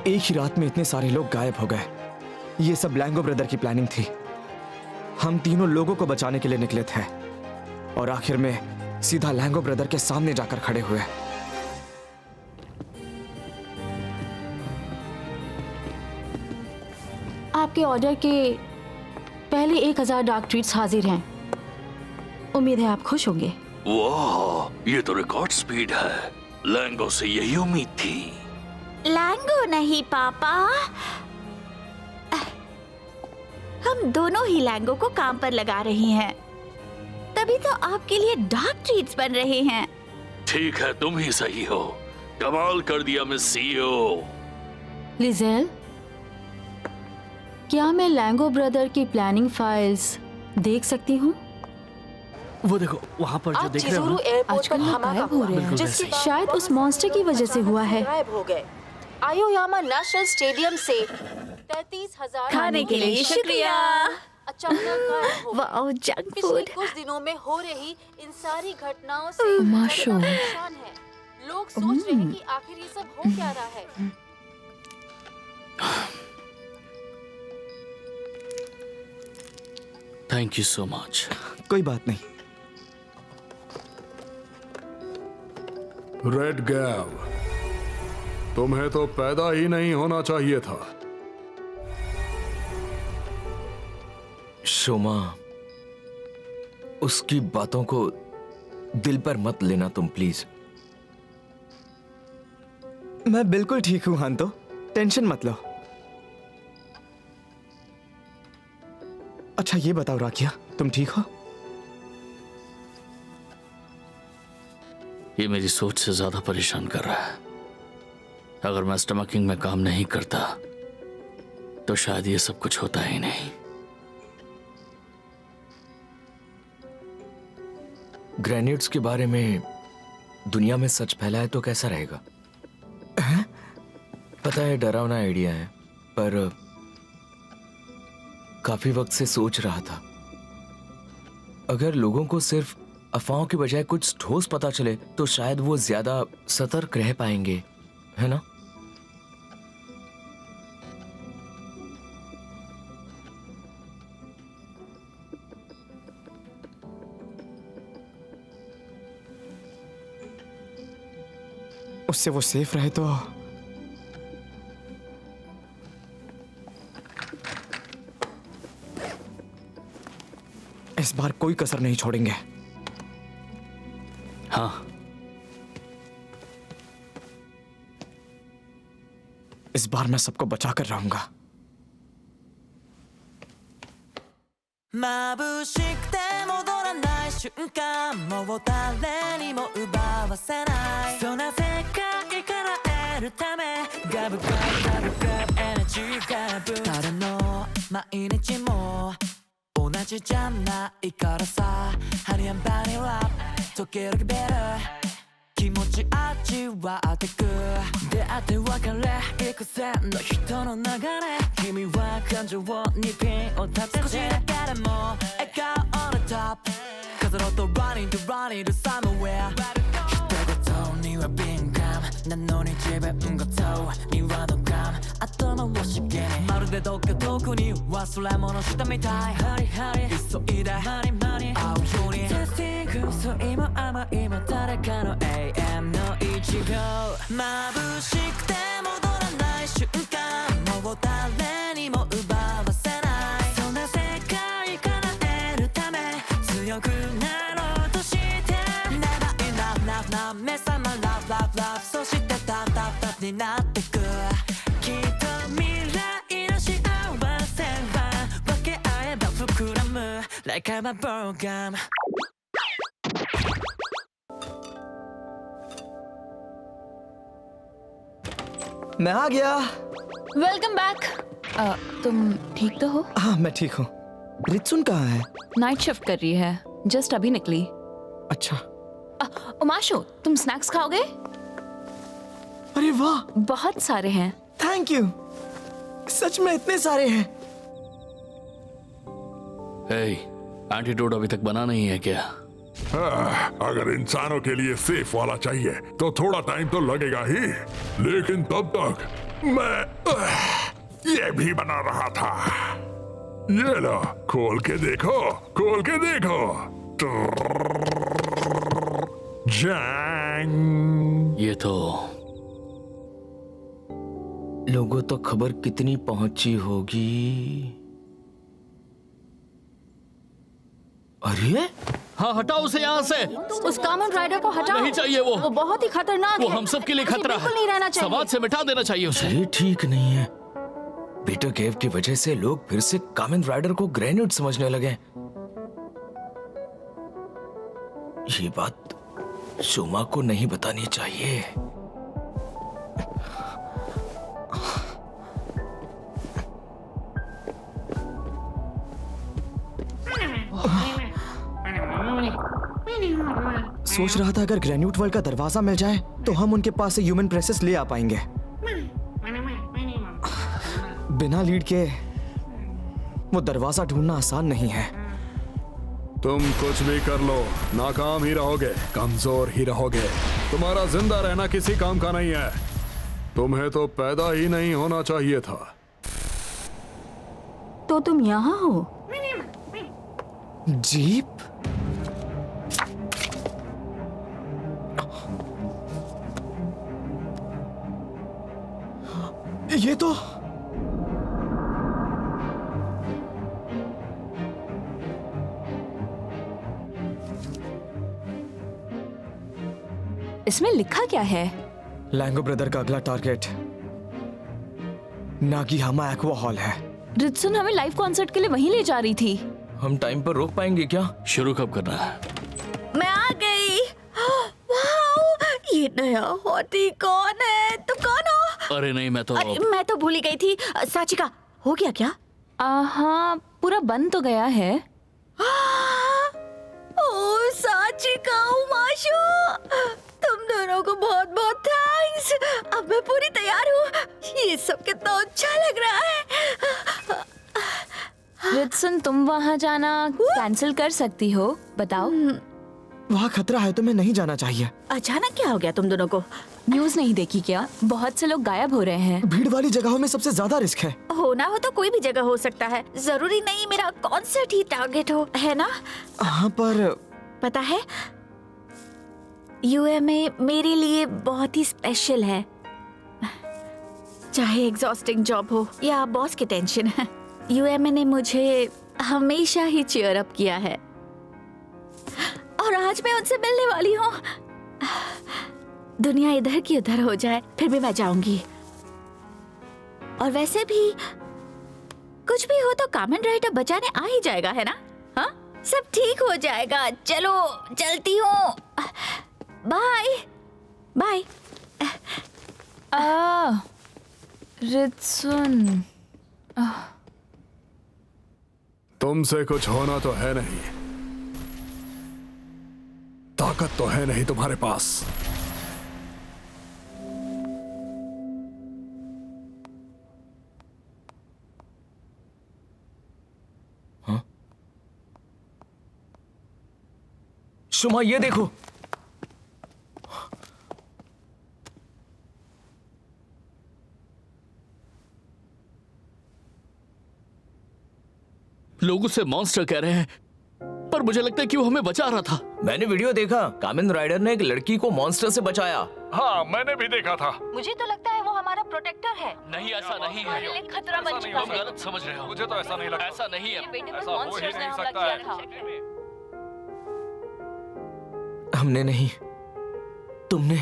एक ही रात में इतने सारे लोग गायब हो गए। ये सब लैंगो ब्रदर की प्लानिंग थी। हम तीनों लोगों को बचाने के लिए निकले थे और आखिर में सीधा लैंगो ब्रदर के सामने जाकर खड़े हुए। आपके ऑर्डर के पहले 1000 डार्क ट्रीट्स हाजिर हैं। उम्मीद है आप खुश होंगे। वाह, ये तो रिकॉर्ड स्पीड है। लैंगो से यही उम्मीद थी। लैंगो नहीं पापा, हम दोनों ही लैंगो को काम पर लगा रही हैं। तभी तो आपके लिए डार्क ट्रीट्स बन रहे हैं। ठीक है, तुम ही सही हो। कमाल कर दिया मिस सीईओ। लिजेल, क्या मैं लैंगो ब्रदर की प्लानिंग फाइल्स देख सकती हूँ? वो देखो वहाँ पर जो देख रहे हो ना? एयरपोर्ट पर धमाका हो रहा है, जिसकी शायद उस मॉन्स्टर की वजह से हुआ है। गायब हो गए। आयोयामा नेशनल स्टेडियम से 33,000 खाने के लिए शुक्रिया। अचानक गायब हो गए। वाओ, जंक पिछले फूड। कुछ दिनों में हो रही इन सारी घटनाओं से माशो। जनता परेशान है। लोग सोच रहे हैं कि आखिर ये सब हो क्या रहा है। Thank you so much. कोई बात नहीं। रेड गैव, तुम्हें तो पैदा ही नहीं होना चाहिए था। शोमा, उसकी बातों को दिल पर मत लेना तुम प्लीज। मैं बिल्कुल ठीक हूं हांतो, टेंशन मत लो। अच्छा ये बताओ राकिया, तुम ठीक हो? ये मेरी सोच से ज्यादा परेशान कर रहा है। अगर मैं स्टमकिंग में काम नहीं करता तो शायद ये सब कुछ होता ही नहीं। ग्रेनेड्स के बारे में दुनिया में सच फैलाए तो कैसा रहेगा? पता है डरावना आइडिया है, पर काफी वक्त से सोच रहा था अगर लोगों को सिर्फ अफवाहों की बजाय कुछ ठोस पता चले तो शायद वो ज्यादा सतर्क रह पाएंगे, है ना? उससे वो सेफ रहे तो। इस बार कोई कसर नहीं छोड़ेंगे। हाँ, इस बार मैं सबको बचा कर रहूंगा। 眩しくて戻らない瞬間もう誰にも奪わせないそんな世界から得るためガブガブガブガブエナジーガブただの毎日も同じじゃないからさハニー&バニーラップ時々ベル気持ち味わってく出会って別れ幾千の人の流れ君は感情にピンを立てて少しだけでも笑顔 on the top 飾ろうと running to running to somewhere 一言には敏感なのに自分ごとにはドカン頭を刺激にまるでどっか遠くに忘れ物したみたいハリハリ急いでマニマニ会うように Testing 嘘今甘いも誰かの AM の一秒眩しくて戻らない瞬間もう誰にも奪わせないそんな世界から得るため強くなろうとして Never enough enough な目覚ま Love love love そしてタッタッタッになってくきっと未来の幸せは分け合えば膨らむ Like I'm a program मैं आ गया। Welcome back. तुम ठीक तो हो? हाँ मैं ठीक हूँ। रित्सुन कहाँ है? नाइट शिफ्ट कर रही है, जस्ट अभी निकली। अच्छा। उमाशो, तुम स्नैक्स खाओगे? अरे वाह, बहुत सारे हैं। Thank you. सच में इतने सारे हैं? एंटीडोट अभी तक बना नहीं है क्या? अगर इंसानों के लिए सेफ वाला चाहिए तो थोड़ा टाइम तो लगेगा ही, लेकिन तब तक ये भी बना रहा था। ये लो, खोल के देखो, खोल के देखो। जैंग। ये तो लोगों तो खबर कितनी पहुंची होगी। अरे हाँ, हटाओ उसे यहाँ से। उस कामन राइडर को हटाओ। नहीं चाहिए वो बहुत ही खतरनाक वो है। हम सब के लिए उसे खतरा बिल्कुल नहीं रहना है। चाहिए। समाज से मिटा देना चाहिए उसे। ये ठीक नहीं है। पीटर केव की वजह से लोग फिर से कामन राइडर को ग्रेनेड समझने लगे। ये बात शोमा को नहीं बतानी चाहिए। सोच रहा था अगर ग्रेन्यूट वर्ल्ड का दरवाजा मिल जाए तो हम उनके पास से ह्यूमन प्रेसेस ले आ पाएंगे। बिना लीड के वो दरवाजा ढूंढना आसान नहीं है। तुम कुछ भी कर लो, नाकाम ही रहोगे, कमजोर ही रहोगे। तुम्हारा जिंदा रहना किसी काम का नहीं है। तुम्हें तो पैदा ही नहीं होना चाहिए था। तो तुम यहाँ हो? जीप? ये तो इसमें लिखा क्या है? लैंगो ब्रदर का अगला टारगेट नागीहामा एक्वा हॉल है। रित्सुन हमें लाइव कॉन्सर्ट के लिए वहीं ले जा रही थी। हम टाइम पर रोक पाएंगे क्या? शुरू कब करना है? मैं आ गई। वाओ, ये नया हॉटी कौन है? तुम कौन हो? अरे नहीं, मैं तो अरे मैं तो भूल ही गई थी। साचिका, हो गया क्या? हाँ, पूरा बन तो गया है। ओ साचिका, उमाशु, तुम दोनों को बहुत बहुत थैंक्स। अब मैं पूरी तैयार हूँ। ये सब कितना अच्छा लग रहा है। रित्सुन, तुम वहाँ जाना कैंसिल कर सकती हो? बताओ। वहाँ खतरा है, तुम्हें नहीं जाना चाहिए। अचानक क्या हो गया तुम दोनों को? न्यूज़ नहीं देखी क्या? बहुत से लोग गायब हो रहे हैं। भीड़ वाली जगहों में सबसे ज्यादा रिस्क है। होना हो तो कोई भी जगह हो सकता है, जरूरी नहीं मेरा कॉन्सर्ट ही टारगेट हो, है ना? हाँ, पर पता है, यूएमए मेरे लिए बहुत ही स्पेशल है। चाहे एग्जॉस्टिंग जॉब हो या बॉस की टेंशन, यूएमए ने मुझे हमेशा ही चीयर अप किया है। और आज मैं उनसे मिलने वाली हूँ। दुनिया इधर की उधर हो जाए, फिर भी मैं जाऊंगी। और वैसे भी कुछ भी हो तो कामन राइडर बचाने आ ही जाएगा, है ना? हाँ, सब ठीक हो जाएगा। चलो, चलती हूँ। Bye bye. रित्सुन, तुमसे कुछ होना तो है नहीं, ताकत तो है नहीं तुम्हारे पास। शुमा, ये देखो। लोग उसे मॉन्स्टर कह रहे हैं, पर मुझे लगता है कि वो हमें बचा रहा था। मैंने वीडियो देखा, कामिन राइडर ने एक लड़की को मॉन्स्टर से बचाया। हाँ, मैंने भी देखा था। मुझे तो लगता है वो हमारा प्रोटेक्टर है। नहीं, ऐसा नहीं हमारे लिए खतरा बन चुका तुम है। गलत समझ रहे हो। मुझे तो ऐसा नहीं लगता। ऐसा नहीं है। बेटे पर ऐसा हो ही मॉन्स्टर्स ने नहीं हमला सकता किया है। था। हमने नहीं, तुमने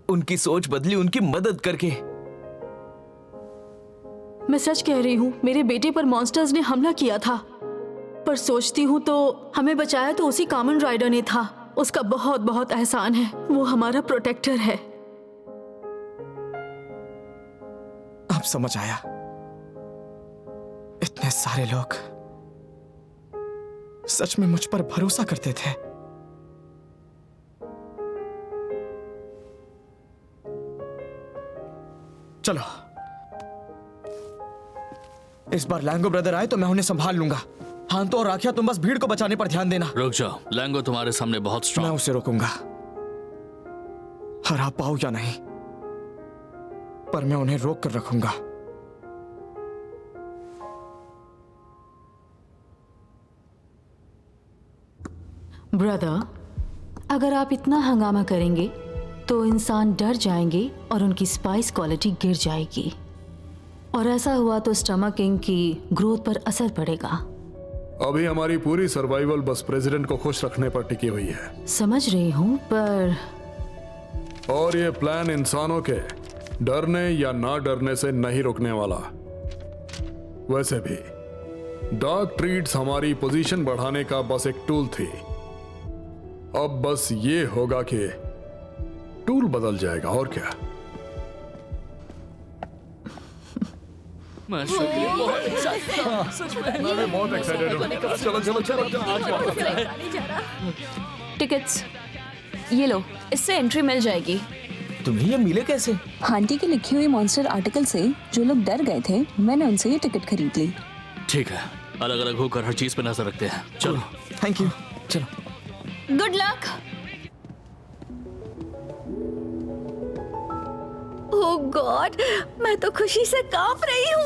उनकी सोच बदली उनकी मदद करके। मैं सच कह रही हूँ, मेरे बेटे पर मॉन्स्टर्स ने हमला किया था। पर सोचती हूँ तो हमें बचाया तो उसी कामन राइडर ने था। उसका बहुत बहुत एहसान है। वो हमारा प्रोटेक्टर है। अब समझ आया, इतने सारे लोग सच में मुझ पर भरोसा करते थे। चलो, इस बार लैंगो ब्रदर आए तो मैं उन्हें संभाल लूंगा। हांतो और राखिया, तुम बस भीड़ को बचाने पर ध्यान देना। रुक जाओ, लैंगो तुम्हारे सामने बहुत मैं स्ट्रांग। उसे रोकूंगा, हरा पाऊं या नहीं, पर मैं उन्हें रोक कर रखूंगा। ब्रदर, अगर आप इतना हंगामा करेंगे तो इंसान डर जाएंगे और उनकी स्पाइस क्वालिटी गिर जाएगी, और ऐसा हुआ तो स्टमक इंक की ग्रोथ पर असर पड़ेगा। अभी हमारी पूरी सर्वाइवल बस प्रेसिडेंट को खुश रखने पर टिकी हुई है। समझ रही हूँ, पर और ये प्लान इंसानों के डरने या ना डरने से नहीं रुकने वाला। वैसे भी डार्क ट्रीट्स हमारी पोजीशन बढ़ाने का बस एक टूल थी। अब बस ये होगा कि टूल बदल जाएगा, और क्या। मैं बहुत एक्साइटेड हूँ। चलो टिकट्स ये लो, इससे एंट्री मिल जाएगी। तुम्हें ये मिले कैसे? आंटी की लिखी हुई मॉन्स्टर आर्टिकल से जो लोग डर गए थे, मैंने उनसे ये टिकट खरीद ली। ठीक है, अलग अलग होकर हर चीज पे नजर रखते हैं। चलो। Thank you. चलो। Good luck. ओह गॉड, मैं तो खुशी से कांप रही हूँ।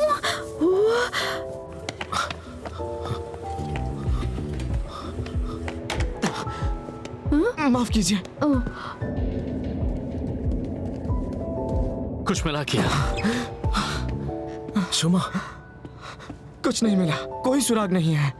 माफ कीजिए। कुछ मिला क्या? शुमा, कुछ नहीं मिला, कोई सुराग नहीं है।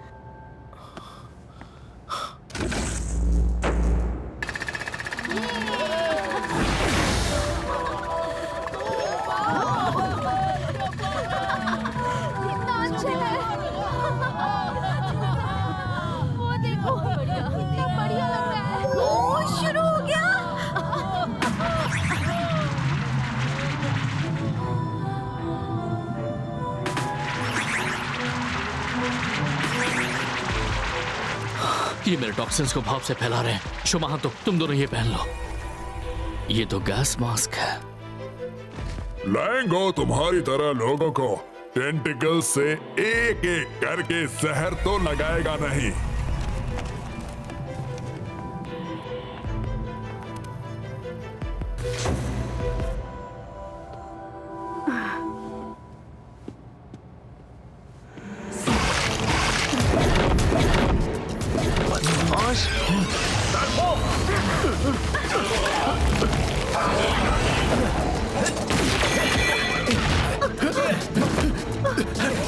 ये मेरे टॉक्सिन्स को भाप से फैला रहे हैं। शुमा, तो तुम दोनों ये पहन लो। ये तो गैस मास्क है। लैंगो तुम्हारी तरह लोगों को टेंटिकल्स से एक एक करके जहर तो लगाएगा नहीं।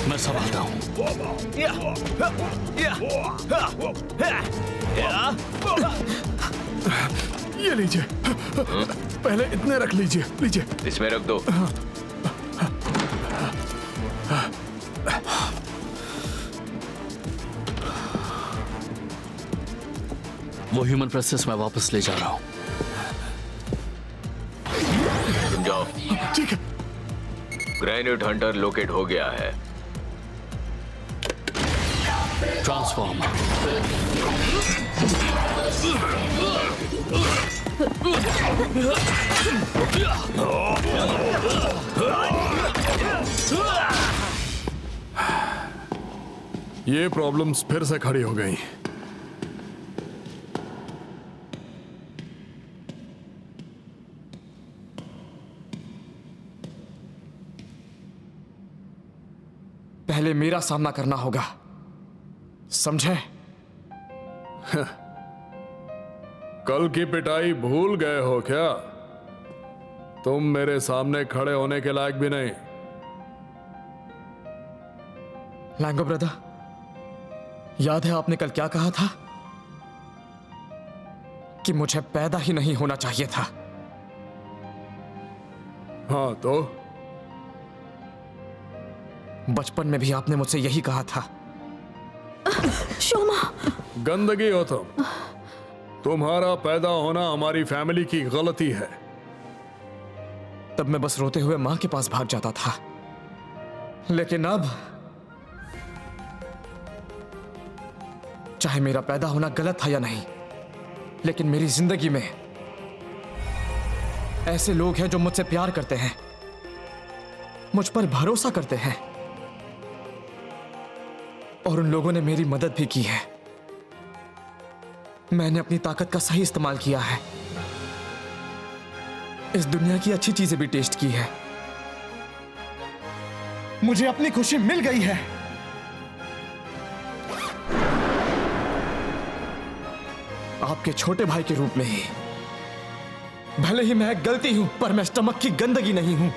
मैं संभालता हूँ। ये लीजिए, पहले इतने रख लीजिए। लीजिए, इसमें रख दो। वो ह्यूमन प्रेसेस मैं वापस ले जा रहा हूँ। तुम जाओ। ठीक है। ग्रेनेड हंटर लोकेट हो गया है। ट्रांसफॉर्म। ये प्रॉब्लम्स फिर से खड़ी हो गई। पहले मेरा सामना करना होगा, समझे? कल की पिटाई भूल गए हो क्या? तुम मेरे सामने खड़े होने के लायक भी नहीं। लैंगो ब्रदर, याद है आपने कल क्या कहा था? कि मुझे पैदा ही नहीं होना चाहिए था। हाँ तो? बचपन में भी आपने मुझसे यही कहा था। शोमा, गंदगी हो तुम। तुम्हारा पैदा होना हमारी फैमिली की गलती है। तब मैं बस रोते हुए मां के पास भाग जाता था, लेकिन अब चाहे मेरा पैदा होना गलत था या नहीं, लेकिन मेरी जिंदगी में ऐसे लोग हैं जो मुझसे प्यार करते हैं, मुझ पर भरोसा करते हैं, और उन लोगों ने मेरी मदद भी की है। मैंने अपनी ताकत का सही इस्तेमाल किया है, इस दुनिया की अच्छी चीजें भी टेस्ट की है, मुझे अपनी खुशी मिल गई है। आपके छोटे भाई के रूप में ही। भले ही मैं गलती हूं, पर मैं स्टमक की गंदगी नहीं हूं।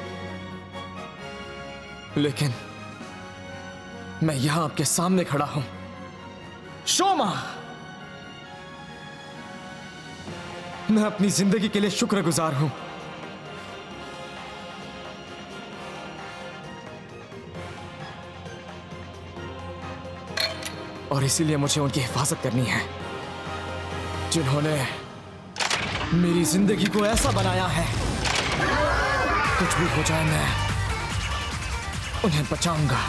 लेकिन मैं यहां आपके सामने खड़ा हूं। शोमा, मैं अपनी जिंदगी के लिए शुक्रगुजार हूं। और इसीलिए मुझे उनकी हिफाजत करनी है, जिन्होंने मेरी जिंदगी को ऐसा बनाया है। कुछ भी हो जाए, मैं उन्हें बचाऊंगा।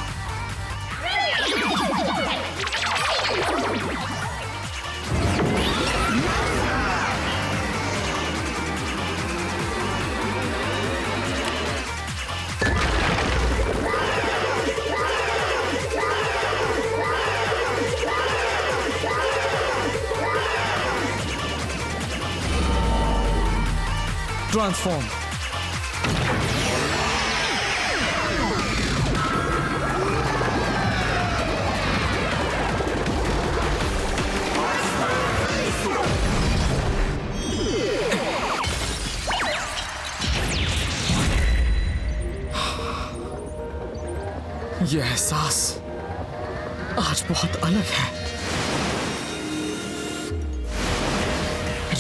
Transform. यह एहसास आज बहुत अलग है।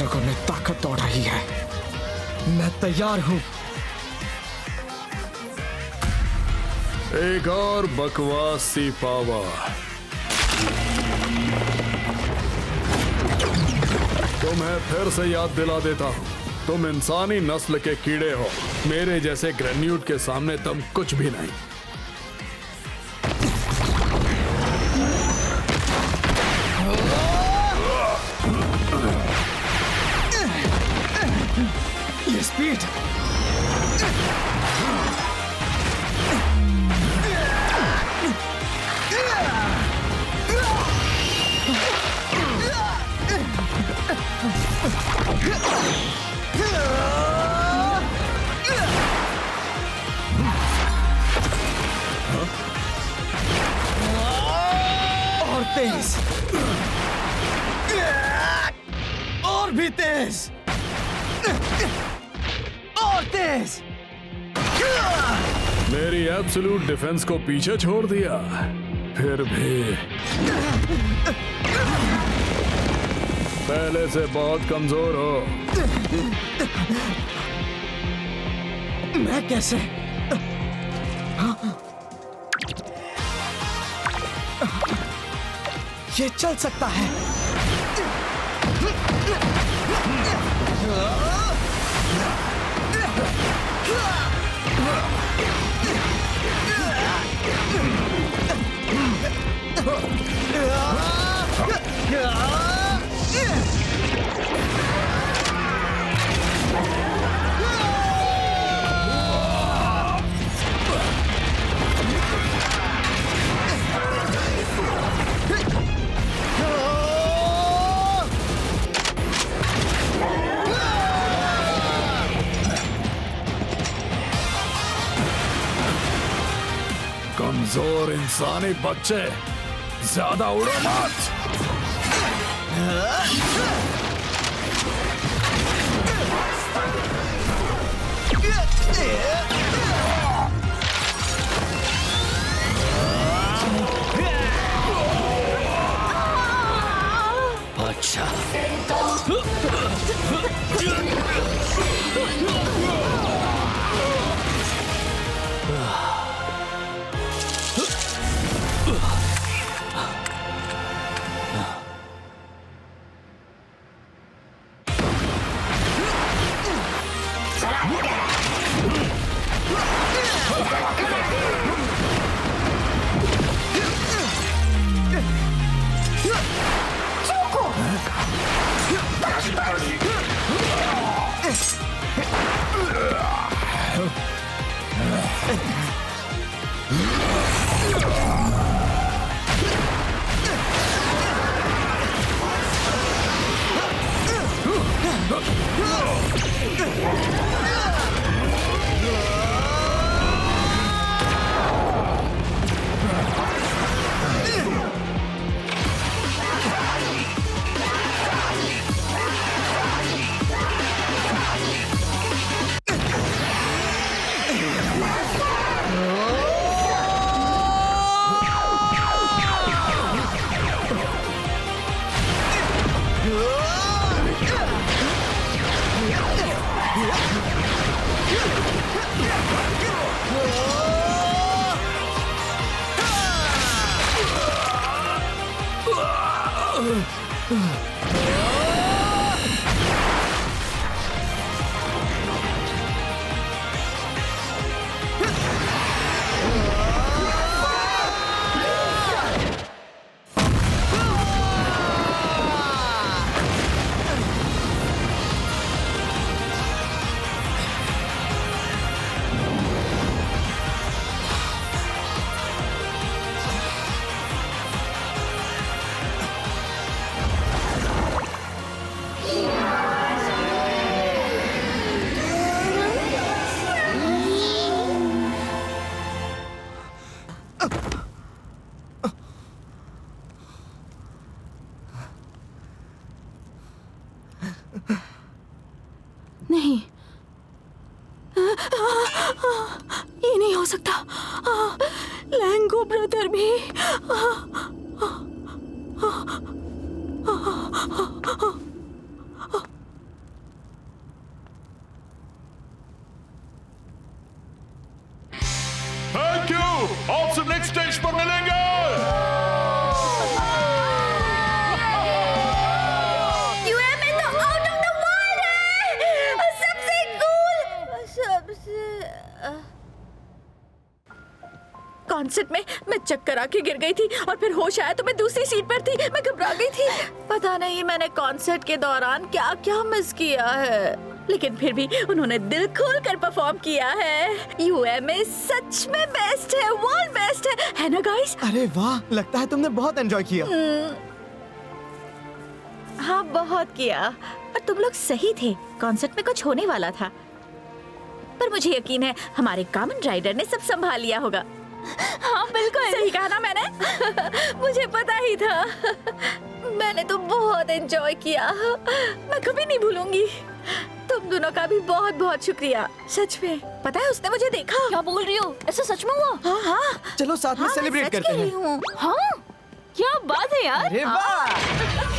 रगों में ताकत दौड़ रही है। मैं तैयार हूं। एक और बकवास सी पावर। तुम्हें फिर से याद दिला देता हूं, तुम इंसानी नस्ल के कीड़े हो। मेरे जैसे ग्रेन्यूट के सामने तुम कुछ भी नहीं। ये स्पीड, और तेज, और भी तेज, और तेज। मेरी एब्सोल्यूट डिफेंस को पीछे छोड़ दिया। फिर भी पहले से बहुत कमजोर हो। मैं कैसे? ये चल सकता है। कमजोर इंसानी बच्चे, ज्यादा उड़ो मत। अच्छा, नहीं, ये नहीं हो सकता। लैंगो ब्रदर भी। थैंक यू, आपसे नेक्स्ट स्टेज पर मिलेंगे। यूएमए तो आउट ऑफ द वर्ल्ड है, सबसे कूल, सबसे कॉन्सर्ट में मैं चक्कर आके गिर गई थी और फिर होश आया तो मैं दूसरी सीट पर थी। मैं घबरा गई थी। पता नहीं मैंने कॉन्सर्ट के दौरान क्या क्या मिस किया है, लेकिन फिर भी उन्होंने दिल खोल कर परफॉर्म किया है। यूएमए सच में बेस्ट है, वर्ल्ड बेस्ट है ना गाइस? अरे वाह, लगता है तुमने बहुत एंजॉय किया। हाँ, बहुत किया। पर तुम लोग सही थे, कॉन्सर्ट में कुछ होने वाला था। पर मुझे यकीन है हमारे कामन राइडर ने सब संभाल लिया होगा। हाँ बिल्कुल सही कहा ना मैंने। मुझे पता ही था। मैंने तो बहुत एंजॉय किया, मैं कभी नहीं भूलूंगी। तुम दोनों का भी बहुत बहुत शुक्रिया, सच में। पता है उसने मुझे देखा। क्या बोल रही हो? ऐसा सच में हुआ? हाँ हाँ, चलो साथ में हाँ, सेलिब्रेट मैं सच करते कह रही हैं। हूँ। हाँ, क्या बात है यार। अरे वाह।